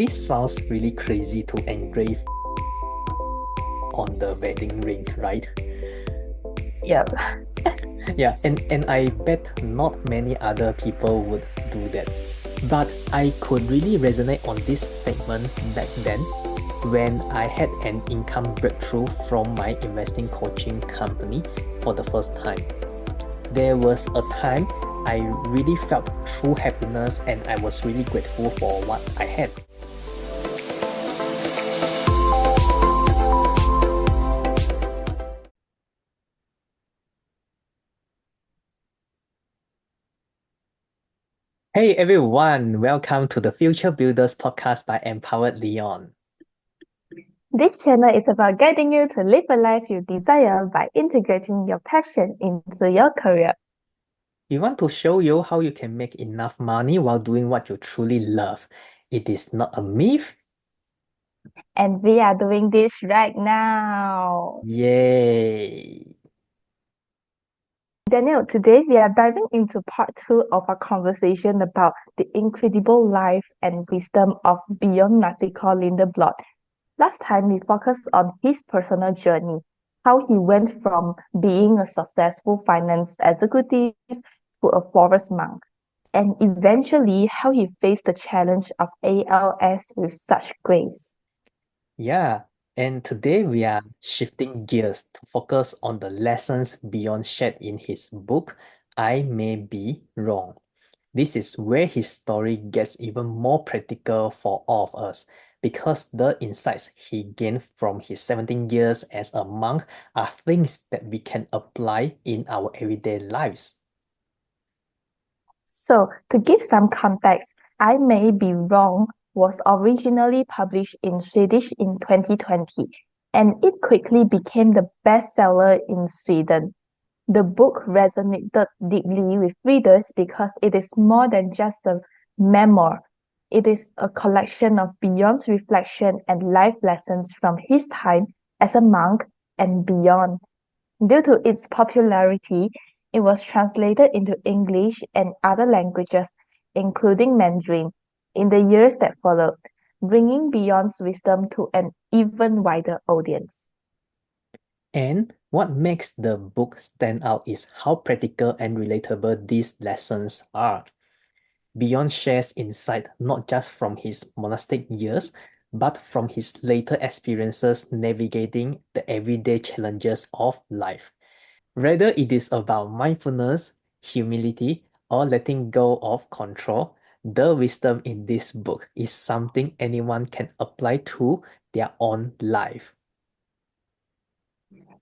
This sounds really crazy to engrave on the wedding ring, right? Yep. Yeah, and I bet not many other people would do that. But I could really resonate on this statement back then when I had an income breakthrough from my investing coaching company for the first time. There was a time I really felt true happiness and I was really grateful for what I had. Hey everyone, welcome to the Future Builders podcast by Empowered Liion. This channel is about guiding you to live a life you desire by integrating your passion into your career. We want to show you how you can make enough money while doing what you truly love. It is not a myth. And we are doing this right now. Yay! Daniel, today we are diving into part two of our conversation about the incredible life and wisdom of Bjorn Natthiko Lindeblad. Last time we focused on his personal journey, how he went from being a successful finance executive to a forest monk, and eventually how he faced the challenge of ALS with such grace. Yeah, and today we are shifting gears to focus on the lessons Bjorn shared in his book, I May Be Wrong. This is where his story gets even more practical for all of us because the insights he gained from his 17 years as a monk are things that we can apply in our everyday lives. So, to give some context, I May Be Wrong was originally published in Swedish in 2020, and it quickly became the bestseller in Sweden. The book resonated deeply with readers because it is more than just a memoir. It is a collection of Bjorn's reflection and life lessons from his time as a monk and beyond. Due to its popularity, it was translated into English and other languages, including Mandarin, in the years that followed, bringing Bjorn's wisdom to an even wider audience. And what makes the book stand out is how practical and relatable these lessons are. Bjorn shares insight not just from his monastic years, but from his later experiences navigating the everyday challenges of life. Whether it is about mindfulness, humility, or letting go of control, the wisdom in this book is something anyone can apply to their own life.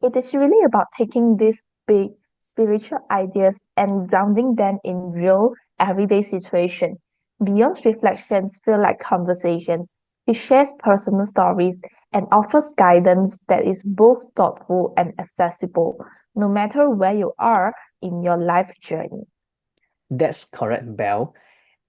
It is really about taking these big spiritual ideas and grounding them in real everyday situations. Beyond reflections feel like conversations. He shares personal stories and offers guidance that is both thoughtful and accessible, no matter where you are in your life journey. That's correct, Belle.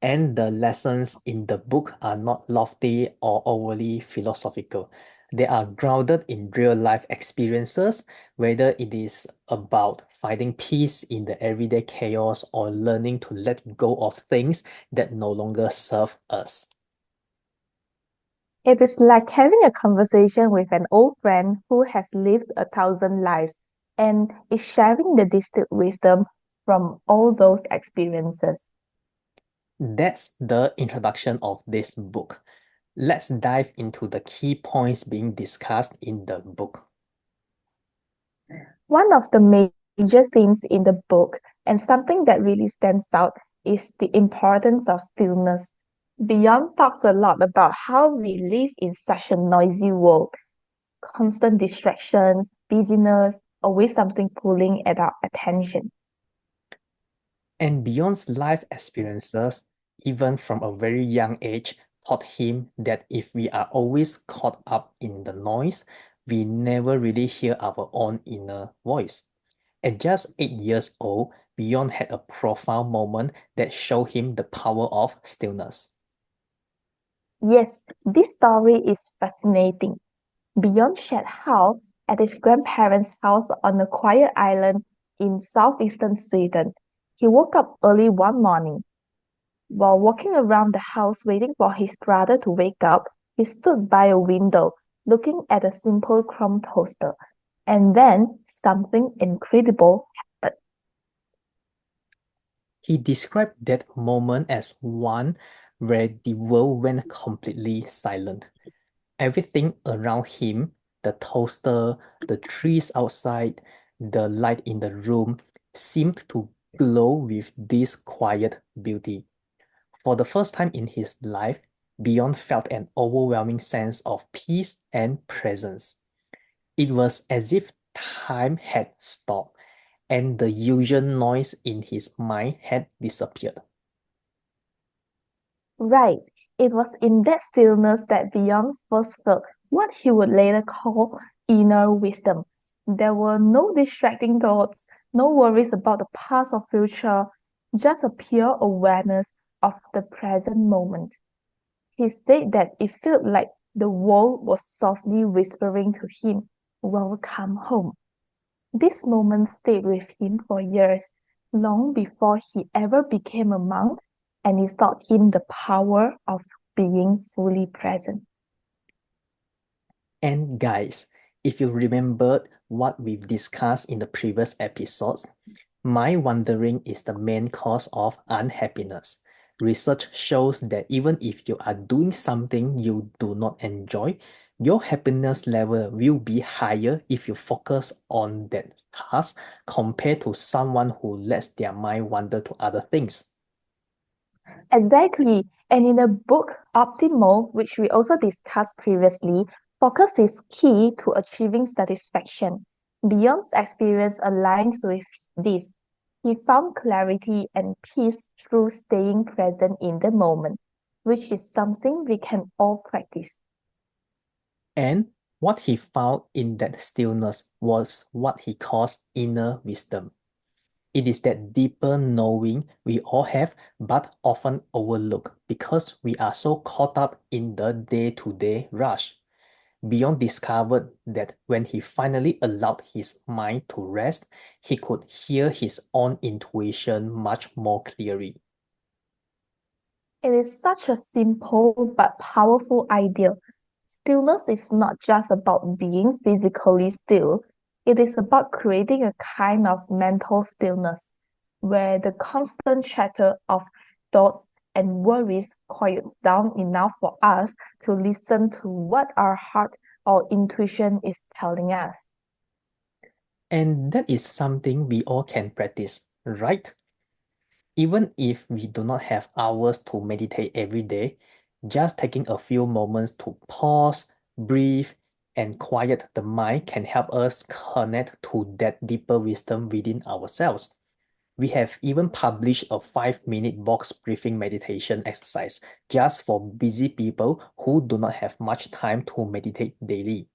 And the lessons in the book are not lofty or overly philosophical. They are grounded in real life experiences, whether it is about finding peace in the everyday chaos or learning to let go of things that no longer serve us. It is like having a conversation with an old friend who has lived 1,000 lives and is sharing the distilled wisdom from all those experiences. That's the introduction of this book. Let's dive into the key points being discussed in the book. One of the major themes in the book, and something that really stands out, is the importance of stillness. Beyond talks a lot about how we live in such a noisy world, constant distractions, busyness, always something pulling at our attention. And Bjorn's life experiences, even from a very young age, taught him that if we are always caught up in the noise, we never really hear our own inner voice. At just 8 years old, Bjorn had a profound moment that showed him the power of stillness. Yes, this story is fascinating. Beyond shared how, at his grandparents' house on a quiet island in southeastern Sweden, he woke up early one morning. While walking around the house waiting for his brother to wake up, he stood by a window, looking at a simple chrome toaster. And then something incredible happened. He described that moment as one where the world went completely silent. Everything around him, the toaster, the trees outside, the light in the room, seemed to glow with this quiet beauty. For the first time in his life, Bjorn felt an overwhelming sense of peace and presence. It was as if time had stopped and the usual noise in his mind had disappeared. Right, it was in that stillness that Bjorn first felt what he would later call inner wisdom. There were no distracting thoughts, no worries about the past or future, just a pure awareness of the present moment. He said that it felt like the world was softly whispering to him, "Welcome home." This moment stayed with him for years, long before he ever became a monk, and it taught him the power of being fully present. And guys, if you remembered what we've discussed in the previous episodes, mind wandering is the main cause of unhappiness. Research shows that even if you are doing something you do not enjoy, your happiness level will be higher if you focus on that task compared to someone who lets their mind wander to other things. Exactly. And in the book Optimal, which we also discussed previously, focus is key to achieving satisfaction. Beyond's experience aligns with this. He found clarity and peace through staying present in the moment, which is something we can all practice. And what he found in that stillness was what he calls inner wisdom. It is that deeper knowing we all have but often overlook because we are so caught up in the day-to-day rush. Bjorn discovered that when he finally allowed his mind to rest, he could hear his own intuition much more clearly. It is such a simple but powerful idea. Stillness is not just about being physically still, it is about creating a kind of mental stillness where the constant chatter of thoughts and worries quiets down enough for us to listen to what our heart or intuition is telling us. And that is something we all can practice, right? Even if we do not have hours to meditate every day, just taking a few moments to pause, breathe, and quiet the mind can help us connect to that deeper wisdom within ourselves. We have even published a 5-minute box breathing meditation exercise just for busy people who do not have much time to meditate daily.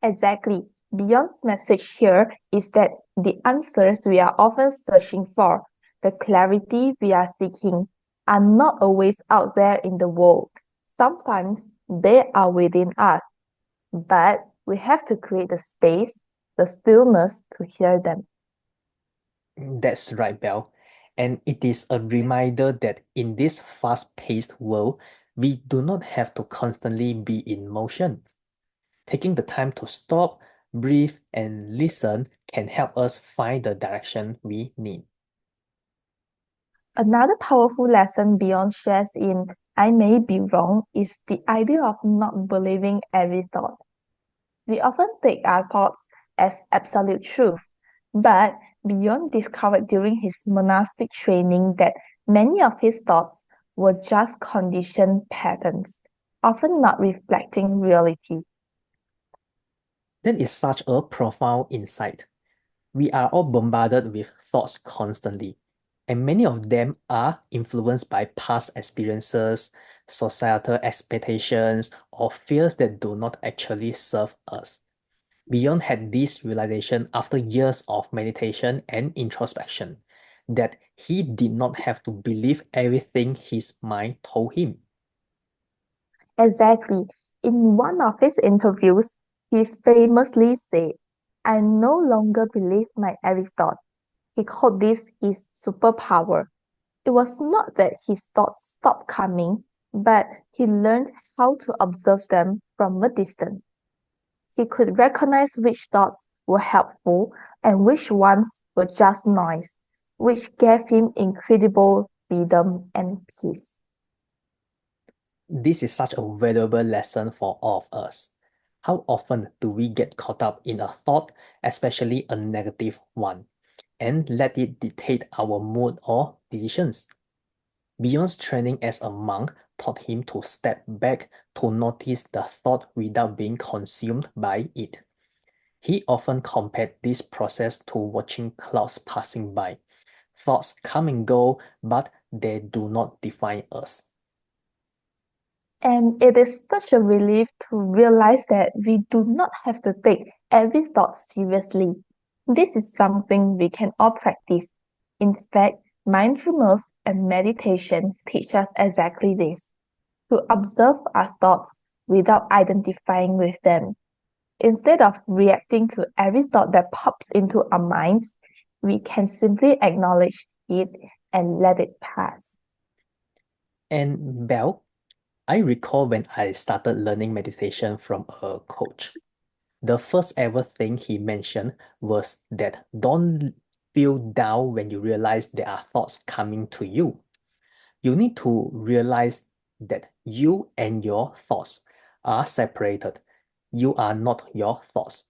Exactly. Beyond's message here is that the answers we are often searching for, the clarity we are seeking, are not always out there in the world. Sometimes they are within us, but we have to create the space, the stillness to hear them. That's right, Belle. And it is a reminder that in this fast-paced world, we do not have to constantly be in motion. Taking the time to stop, breathe, and listen can help us find the direction we need. Another powerful lesson Beyond shares in I May Be Wrong is the idea of not believing every thought. We often take our thoughts as absolute truth, but Bjorn discovered during his monastic training that many of his thoughts were just conditioned patterns, often not reflecting reality. That is such a profound insight. We are all bombarded with thoughts constantly, and many of them are influenced by past experiences, societal expectations, or fears that do not actually serve us. Beyond had this realization after years of meditation and introspection that he did not have to believe everything his mind told him. Exactly. In one of his interviews, he famously said, "I no longer believe my every thought." He called this his superpower. It was not that his thoughts stopped coming, but he learned how to observe them from a distance. He could recognize which thoughts were helpful and which ones were just noise, which gave him incredible freedom and peace. This is such a valuable lesson for all of us. How often do we get caught up in a thought, especially a negative one, and let it dictate our mood or decisions? Bjorn's training as a monk taught him to step back to notice the thought without being consumed by it. He often compared this process to watching clouds passing by. Thoughts come and go, but they do not define us. And it is such a relief to realize that we do not have to take every thought seriously. This is something we can all practice. In fact, mindfulness and meditation teach us exactly this, to observe our thoughts without identifying with them. Instead of reacting to every thought that pops into our minds, we can simply acknowledge it and let it pass. And Bell, I recall when I started learning meditation from a coach. The first ever thing he mentioned was that don't feel down when you realize there are thoughts coming to you. You need to realize that you and your thoughts are separated. You are not your thoughts.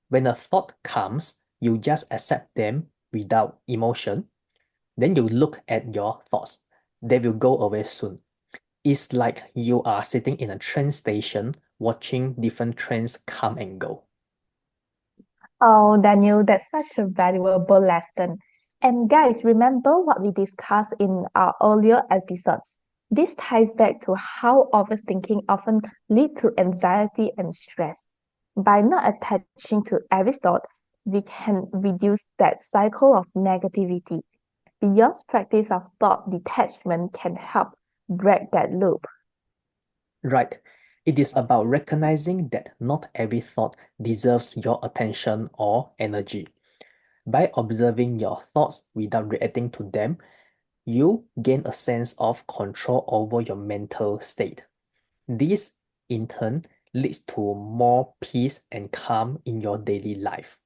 When a thought comes, you just accept them without emotion. Then you look at your thoughts. They will go away soon. It's like you are sitting in a train station watching different trains come and go. Oh, Daniel, that's such a valuable lesson. And guys, remember what we discussed in our earlier episodes. This ties back to how overthinking often leads to anxiety and stress. By not attaching to every thought, we can reduce that cycle of negativity. Beyond practice of thought detachment can help break that loop. Right. It is about recognizing that not every thought deserves your attention or energy. By observing your thoughts without reacting to them, you gain a sense of control over your mental state. This, in turn, leads to more peace and calm in your daily life.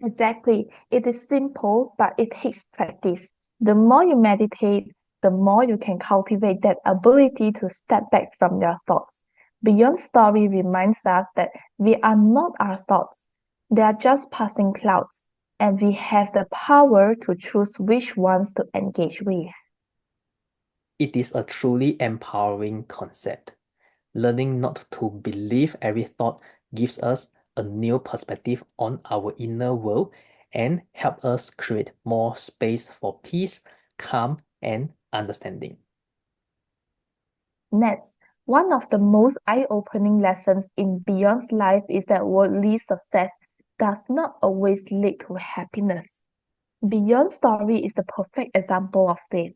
Exactly. It is simple, but it takes practice. The more you meditate, the more you can cultivate that ability to step back from your thoughts. Beyond story reminds us that we are not our thoughts. They are just passing clouds, and we have the power to choose which ones to engage with. It is a truly empowering concept. Learning not to believe every thought gives us a new perspective on our inner world and help us create more space for peace, calm, and understanding. Next, one of the most eye-opening lessons in Beyond's life is that worldly success does not always lead to happiness. Beyond's story is a perfect example of this.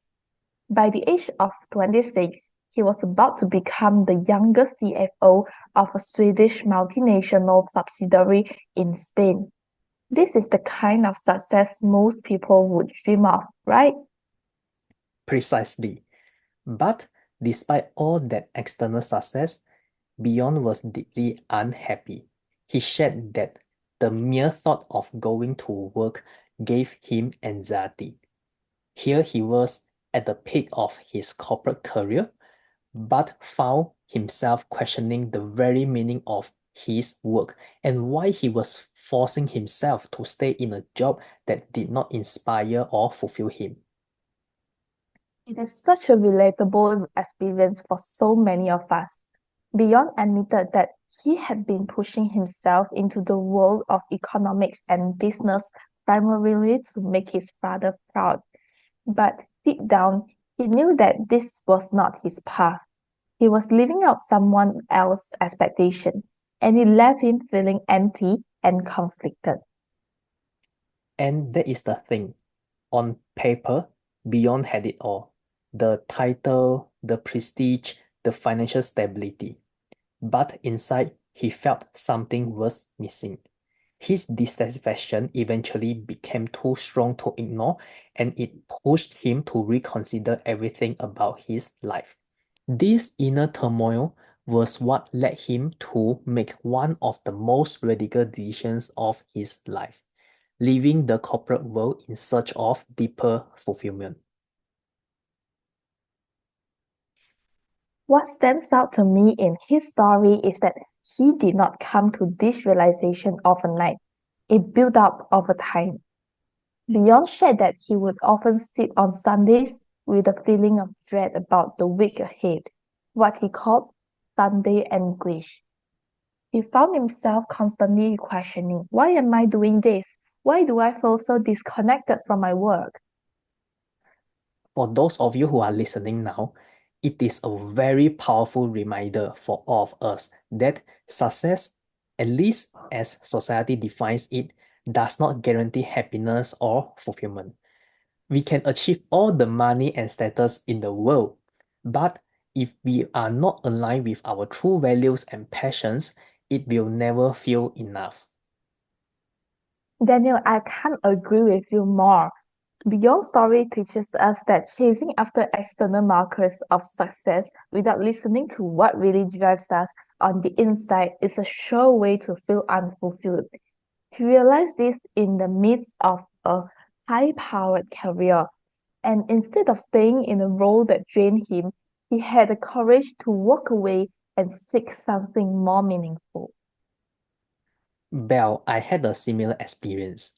By the age of 26, he was about to become the youngest CFO of a Swedish multinational subsidiary in Spain. This is the kind of success most people would dream of, right? Precisely. But despite all that external success, Bjorn was deeply unhappy. He shared that the mere thought of going to work gave him anxiety. Here he was at the peak of his corporate career, but found himself questioning the very meaning of his work and why he was forcing himself to stay in a job that did not inspire or fulfill him. It is such a relatable experience for so many of us. Beyond admitted that he had been pushing himself into the world of economics and business primarily to make his father proud. But deep down, he knew that this was not his path. He was living out someone else's expectation, and it left him feeling empty and conflicted. And that is the thing. On paper, Beyond had it all: the title, the prestige, the financial stability. But inside, he felt something was missing. His dissatisfaction eventually became too strong to ignore, and it pushed him to reconsider everything about his life. This inner turmoil was what led him to make one of the most radical decisions of his life, leaving the corporate world in search of deeper fulfillment. What stands out to me in his story is that he did not come to this realization overnight. It built up over time. Bjorn shared that he would often sit on Sundays with a feeling of dread about the week ahead, what he called Sunday anguish. He found himself constantly questioning, why am I doing this? Why do I feel so disconnected from my work? For those of you who are listening now, it is a very powerful reminder for all of us that success, at least as society defines it, does not guarantee happiness or fulfillment. We can achieve all the money and status in the world, but if we are not aligned with our true values and passions, it will never feel enough. Daniel, I can't agree with you more. Beyond story teaches us that chasing after external markers of success without listening to what really drives us on the inside is a sure way to feel unfulfilled. He realized this in the midst of a high-powered career, and instead of staying in a role that drained him, he had the courage to walk away and seek something more meaningful. Well, I had a similar experience.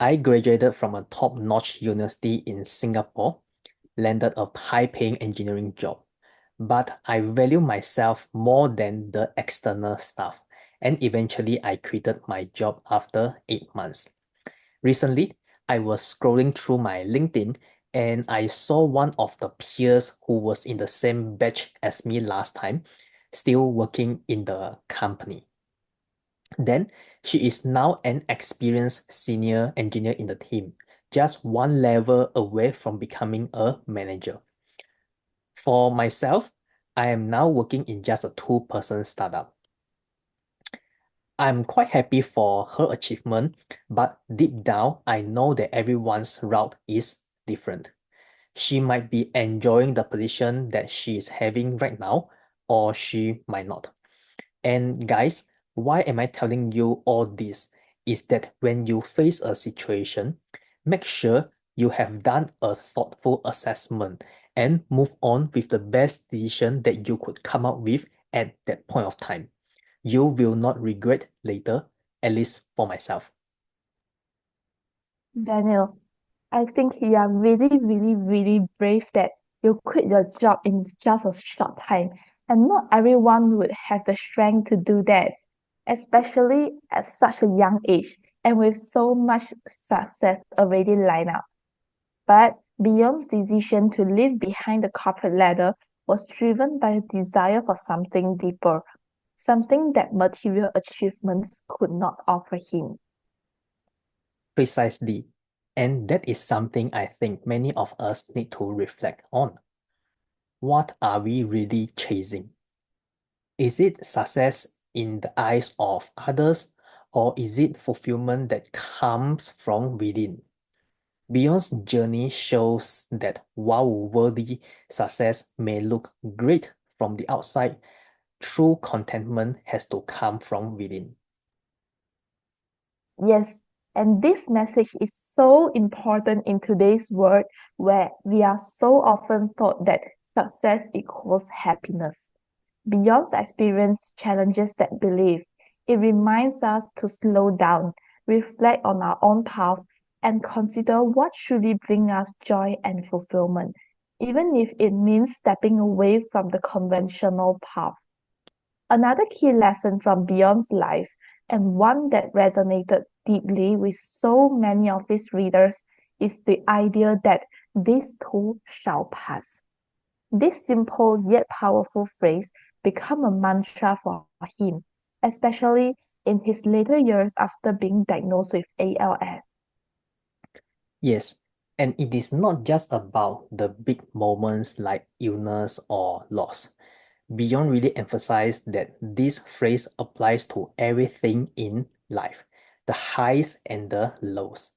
I graduated from a top-notch university in Singapore, landed a high-paying engineering job, but I value myself more than the external stuff, and eventually I quitted my job after 8 months. Recently, I was scrolling through my LinkedIn and I saw one of the peers who was in the same batch as me last time, still working in the company. Then she is now an experienced senior engineer in the team, just one level away from becoming a manager. For myself, I am now working in just a two-person startup. I'm quite happy for her achievement, but deep down, I know that everyone's route is different. She might be enjoying the position that she is having right now, or she might not. And guys, why am I telling you all this? Is that when you face a situation, make sure you have done a thoughtful assessment and move on with the best decision that you could come up with at that point of time. You will not regret later, at least for myself. Daniel, I think you are really, really, really brave that you quit your job in just a short time. And not everyone would have the strength to do that, especially at such a young age and with so much success already lined up. But Beyond's decision to leave behind the corporate ladder was driven by a desire for something deeper, something that material achievements could not offer him. Precisely. And that is something I think many of us need to reflect on. What are we really chasing? Is it success in the eyes of others, or is it fulfillment that comes from within? Beyond's journey shows that while worldly success may look great from the outside, true contentment has to come from within. Yes, and this message is so important in today's world where we are so often taught that success equals happiness. Beyond's experience challenges that belief. It reminds us to slow down, reflect on our own path, and consider what truly brings us joy and fulfillment, even if it means stepping away from the conventional path. Another key lesson from Beyond's life, and one that resonated deeply with so many of his readers, is the idea that this too shall pass. This simple yet powerful phrase became a mantra for him, especially in his later years after being diagnosed with ALS. Yes, and it is not just about the big moments like illness or loss. Beyond really emphasized that this phrase applies to everything in life. the highs and the lows.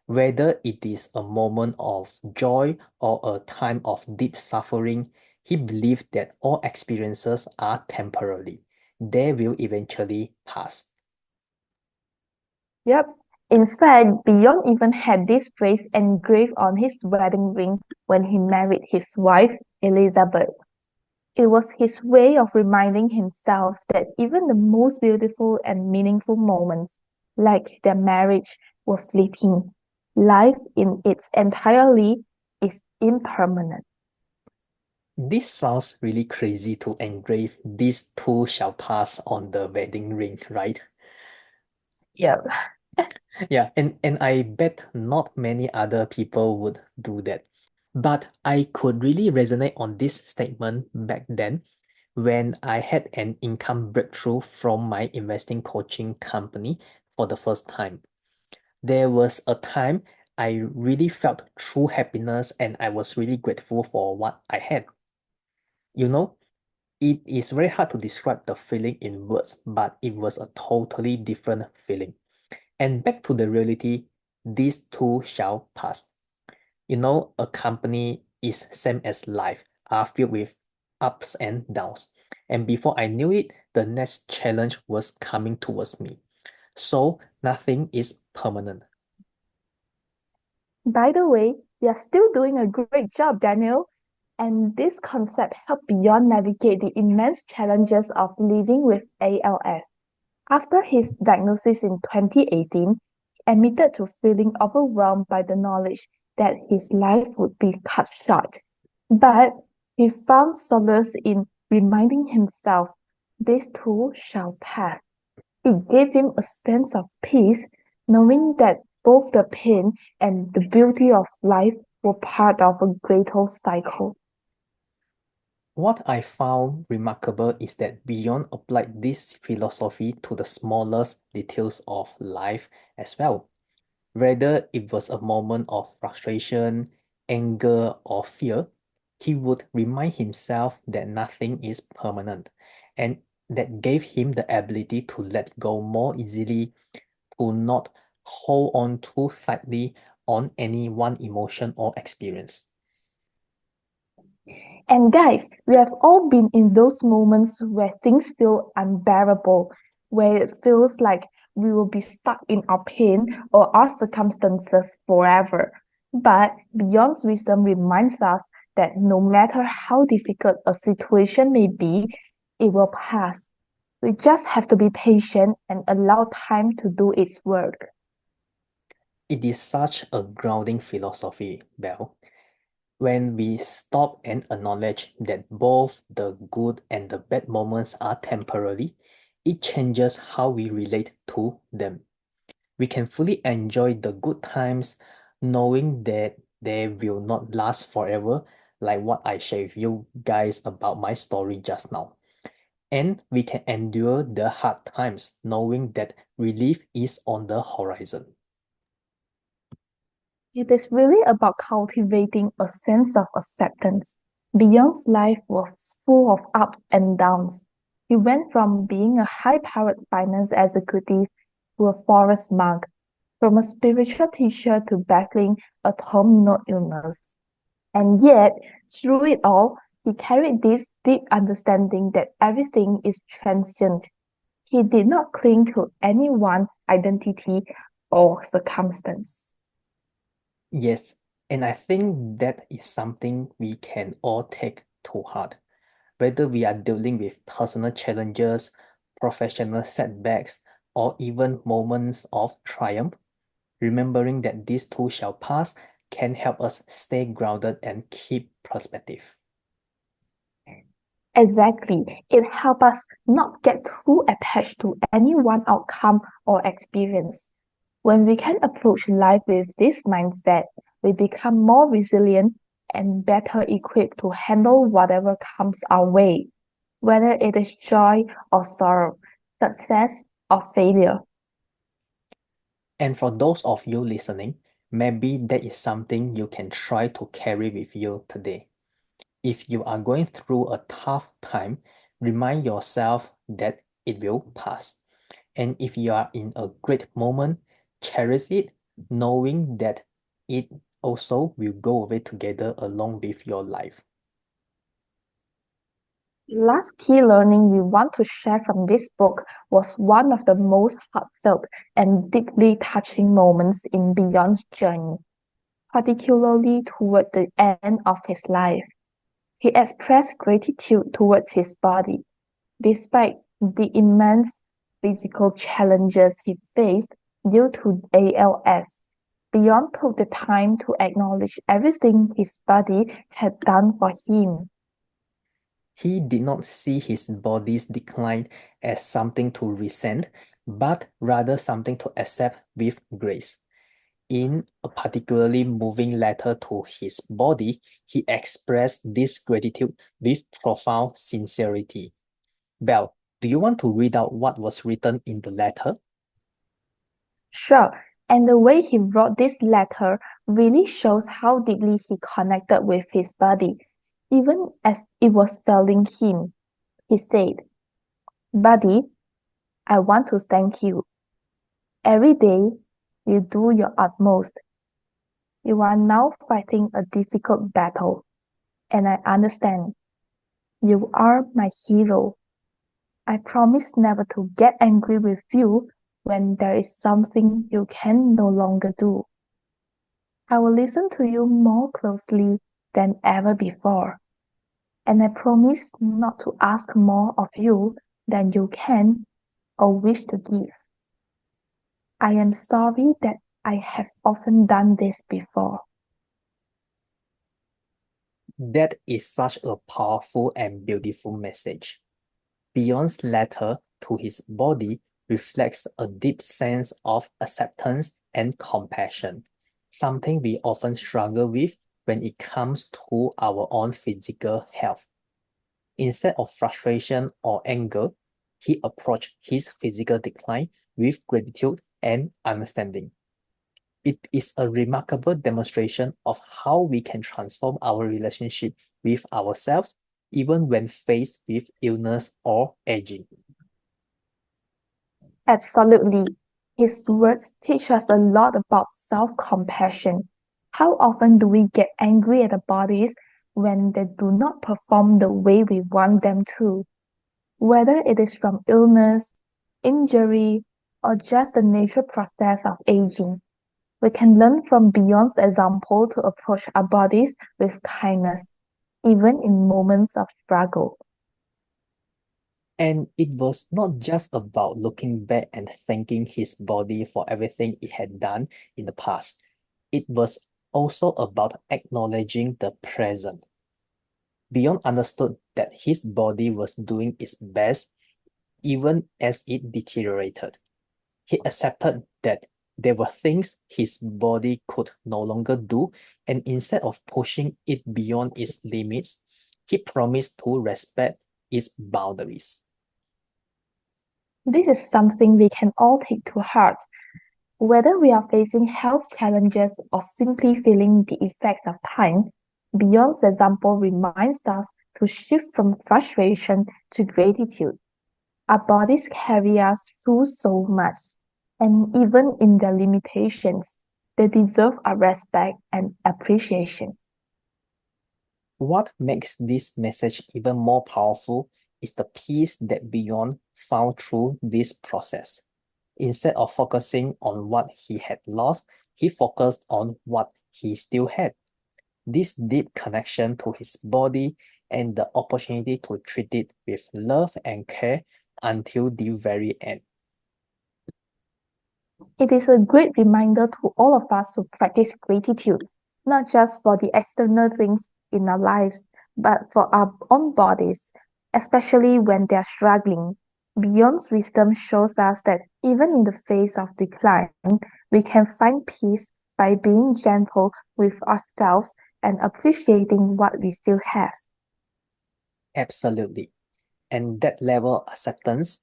Whether it is a moment of joy or a time of deep suffering, he believed that all experiences are temporary. They will eventually pass. Yep. In fact, Bjorn even had this phrase engraved on his wedding ring when he married his wife, Elizabeth. It was his way of reminding himself that even the most beautiful and meaningful moments, like their marriage, were fleeting. Life in its entirety is impermanent. This sounds really crazy to engrave "these two shall pass" on the wedding ring, right? Yeah. Yeah, and I bet not many other people would do that. But I could really resonate on this statement back then when I had an income breakthrough from my investing coaching company for the first time. There was a time I really felt true happiness and I was really grateful for what I had. You know, it is very hard to describe the feeling in words, but it was a totally different feeling. And back to the reality, these too shall pass. A company is same as life, are filled with ups and downs. And before I knew it, the next challenge was coming towards me. So nothing is permanent. By the way, you're still doing a great job, Daniel. And this concept helped Bjorn navigate the immense challenges of living with ALS. After his diagnosis in 2018, he admitted to feeling overwhelmed by the knowledge that his life would be cut short. But he found solace in reminding himself, this too shall pass. It gave him a sense of peace, knowing that both the pain and the beauty of life were part of a greater cycle. What I found remarkable is that Bjorn applied this philosophy to the smallest details of life as well. Whether it was a moment of frustration, anger, or fear, he would remind himself that nothing is permanent, and that gave him the ability to let go more easily, to not hold on too tightly on any one emotion or experience. And guys, we have all been in those moments where things feel unbearable, where it feels like we will be stuck in our pain or our circumstances forever. But Beyond's wisdom reminds us that no matter how difficult a situation may be, it will pass. We just have to be patient and allow time to do its work. It is such a grounding philosophy, Belle. When we stop and acknowledge that both the good and the bad moments are temporary, it changes how we relate to them. We can fully enjoy the good times knowing that they will not last forever, like what I shared with you guys about my story just now. And we can endure the hard times knowing that relief is on the horizon. It is really about cultivating a sense of acceptance. Beyond's life was full of ups and downs. He went from being a high-powered finance executive to a forest monk, from a spiritual teacher to battling a terminal illness. And yet, through it all, he carried this deep understanding that everything is transient. He did not cling to any one identity or circumstance. Yes, and I think that is something we can all take to heart. Whether we are dealing with personal challenges, professional setbacks, or even moments of triumph, remembering that these too shall pass can help us stay grounded and keep perspective. Exactly. It helps us not get too attached to any one outcome or experience. When we can approach life with this mindset, we become more resilient and better equipped to handle whatever comes our way, whether it is joy or sorrow, success or failure. And for those of you listening, maybe that is something you can try to carry with you today. If you are going through a tough time, remind yourself that it will pass. And if you are in a great moment, cherish it, knowing that it also will go away together along with your life. Last key learning we want to share from this book was one of the most heartfelt and deeply touching moments in Bjorn's journey, particularly toward the end of his life. He expressed gratitude towards his body, despite the immense physical challenges he faced due to ALS. Bjorn took the time to acknowledge everything his body had done for him. He did not see his body's decline as something to resent, but rather something to accept with grace. In a particularly moving letter to his body, he expressed this gratitude with profound sincerity. Belle, do you want to read out what was written in the letter? Sure, and the way he wrote this letter really shows how deeply he connected with his body, even as it was failing him. He said, "Buddy, I want to thank you. Every day, you do your utmost. You are now fighting a difficult battle, and I understand. You are my hero. I promise never to get angry with you when there is something you can no longer do. I will listen to you more closely than ever before, and I promise not to ask more of you than you can or wish to give. I am sorry that I have often done this before." That is such a powerful and beautiful message. Bjorn's letter to his body reflects a deep sense of acceptance and compassion, something we often struggle with when it comes to our own physical health. Instead of frustration or anger, he approached his physical decline with gratitude and understanding. It is a remarkable demonstration of how we can transform our relationship with ourselves even when faced with illness or aging. Absolutely. His words teach us a lot about self-compassion. How often do we get angry at our bodies when they do not perform the way we want them to? Whether it is from illness, injury, or just the natural process of aging, we can learn from Bjorn's example to approach our bodies with kindness, even in moments of struggle. And it was not just about looking back and thanking his body for everything it had done in the past. It was also about acknowledging the present. Bjorn understood that his body was doing its best even as it deteriorated. He accepted that there were things his body could no longer do, and instead of pushing it beyond its limits, he promised to respect its boundaries. This is something we can all take to heart. Whether we are facing health challenges or simply feeling the effects of time, Bjorn's example reminds us to shift from frustration to gratitude. Our bodies carry us through so much, and even in their limitations, they deserve our respect and appreciation. What makes this message even more powerful is the peace that Bjorn found through this process. Instead of focusing on what he had lost, he focused on what he still had. This deep connection to his body and the opportunity to treat it with love and care until the very end. It is a great reminder to all of us to practice gratitude, not just for the external things in our lives, but for our own bodies, especially when they are struggling. Beyond's wisdom shows us that even in the face of decline, we can find peace by being gentle with ourselves and appreciating what we still have. Absolutely. And that level of acceptance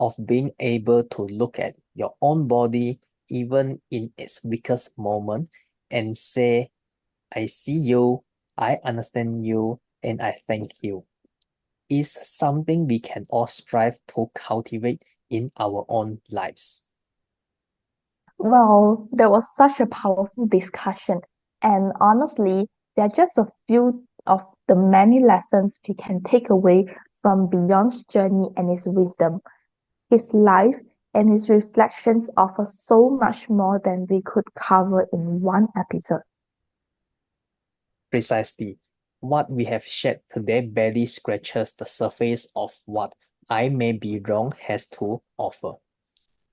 of being able to look at your own body, even in its weakest moment, and say, I see you, I understand you, and I thank you, is something we can all strive to cultivate in our own lives. Well, that was such a powerful discussion. And honestly, there are just a few of the many lessons we can take away from Bjorn's journey and his wisdom. His life and his reflections offer so much more than we could cover in one episode. Precisely. What we have shared today barely scratches the surface of what I May Be Wrong has to offer.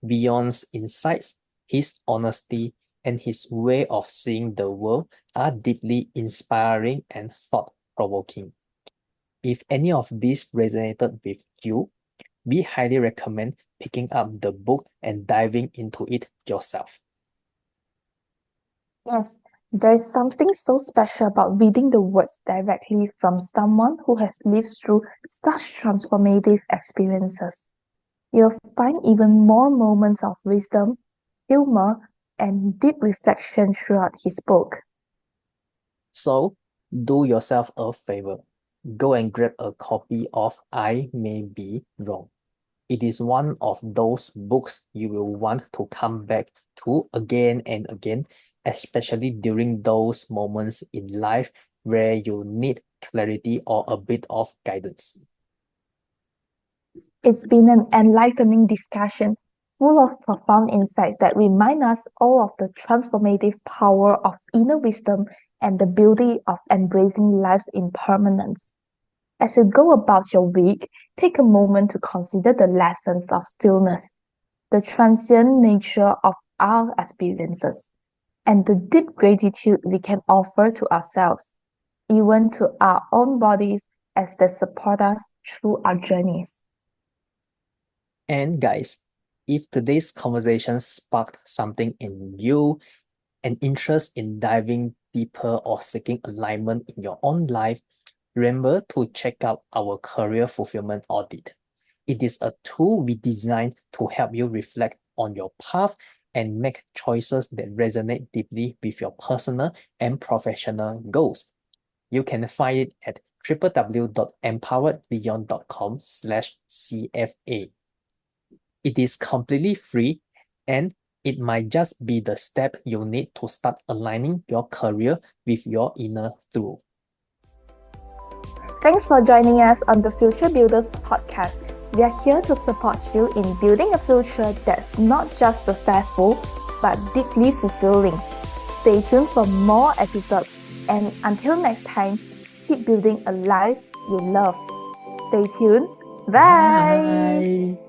Bjorn's insights, his honesty, and his way of seeing the world are deeply inspiring and thought-provoking. If any of these resonated with you, we highly recommend picking up the book and diving into it yourself. Yes, there's something so special about reading the words directly from someone who has lived through such transformative experiences. You'll find even more moments of wisdom, humor, and deep reflection throughout his book. So, do yourself a favor. Go and grab a copy of I May Be Wrong. It is one of those books you will want to come back to again and again, especially during those moments in life where you need clarity or a bit of guidance. It's been an enlightening discussion full of profound insights that remind us all of the transformative power of inner wisdom and the beauty of embracing life's impermanence. As you go about your week, take a moment to consider the lessons of stillness, the transient nature of our experiences, and the deep gratitude we can offer to ourselves, even to our own bodies as they support us through our journeys. And guys, if today's conversation sparked something in you, an interest in diving deeper or seeking alignment in your own life, remember to check out our career fulfillment audit. It is a tool we designed to help you reflect on your path and make choices that resonate deeply with your personal and professional goals. You can find it at www.empoweredliion.com/CFA. It is completely free, and it might just be the step you need to start aligning your career with your inner truth. Thanks for joining us on the Future Builders podcast. We are here to support you in building a future that's not just successful, but deeply fulfilling. Stay tuned for more episodes, and until next time, keep building a life you love. Stay tuned. Bye! Bye.